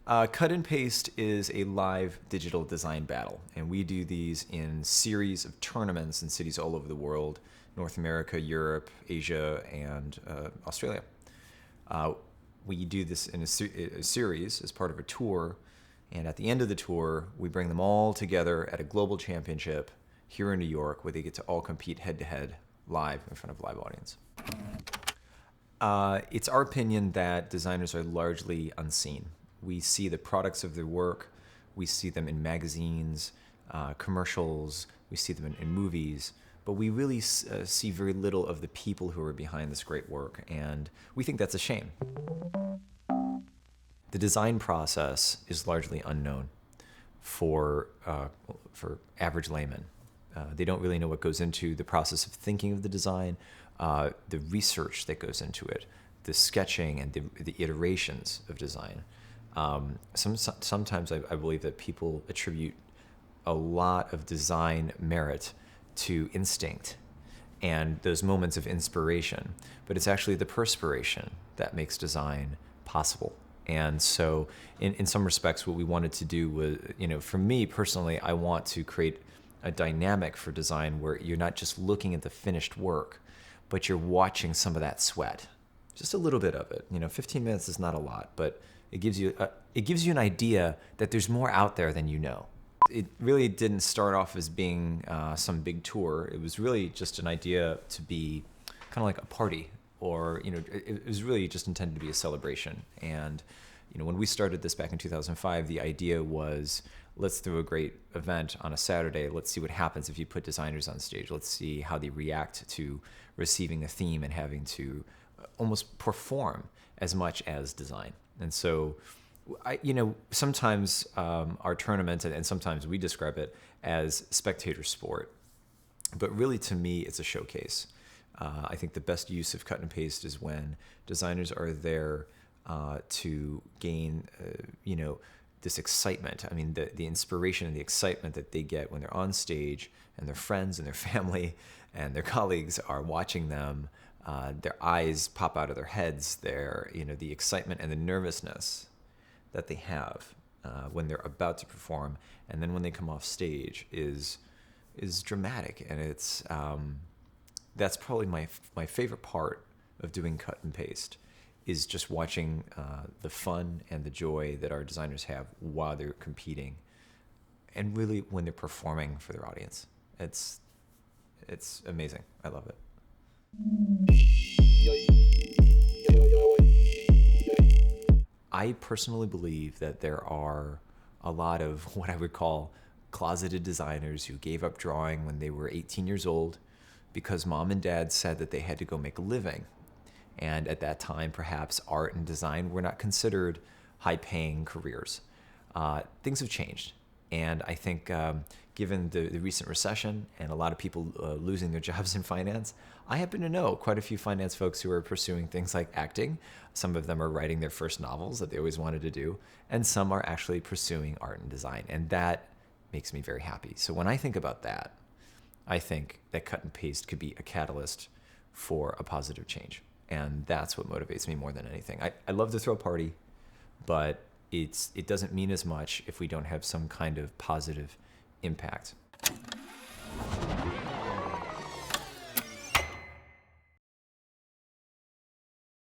Cut and paste is a live digital design battle, and we do these in series of tournaments in cities all over the world: North America, Europe, Asia, and Australia. We do this in a series as part of a tour, and at the end of the tour, we bring them all together at a global championship here in New York, where they get to all compete head-to-head live in front of a live audience. It's our opinion that designers are largely unseen. We see the products of their work, we see them in magazines, commercials, we see them in movies, but we really see very little of the people who are behind this great work, and we think that's a shame. The design process is largely unknown for average laymen. They don't really know what goes into the process of thinking of the design, the research that goes into it, the sketching and the iterations of design. Sometimes I believe that people attribute a lot of design merit to instinct and those moments of inspiration, but it's actually the perspiration that makes design possible. And so in some respects, what we wanted to do was, for me personally, I want to create a dynamic for design where you're not just looking at the finished work, but you're watching some of that sweat, just a little bit of it. 15 minutes is not a lot, but it gives you an idea that there's more out there than you know. It really didn't start off as being some big tour. It was really just an idea to be kind of like a party, or it was really just intended to be a celebration. And when we started this back in 2005, the idea was, let's throw a great event on a Saturday. Let's see what happens if you put designers on stage. Let's see how they react to receiving a theme and having to almost perform as much as design. And so, sometimes our tournament, and sometimes we describe it as spectator sport, but really to me, it's a showcase. I think the best use of cut and paste is when designers are there to gain, this excitement. I mean, the inspiration and the excitement that they get when they're on stage and their friends and their family and their colleagues are watching them. Their eyes pop out of their heads. The excitement and the nervousness that they have when they're about to perform, and then when they come off stage is dramatic, and it's that's probably my favorite part of doing cut and paste, is just watching the fun and the joy that our designers have while they're competing, and really when they're performing for their audience. It's amazing. I love it. I personally believe that there are a lot of what I would call closeted designers who gave up drawing when they were 18 years old because mom and dad said that they had to go make a living. And at that time, perhaps art and design were not considered high-paying careers. Things have changed. And I think given the recent recession and a lot of people losing their jobs in finance, I happen to know quite a few finance folks who are pursuing things like acting. Some of them are writing their first novels that they always wanted to do, and some are actually pursuing art and design. And that makes me very happy. So when I think about that, I think that cut and paste could be a catalyst for a positive change. And that's what motivates me more than anything. I love to throw a party, but it doesn't mean as much if we don't have some kind of positive impact.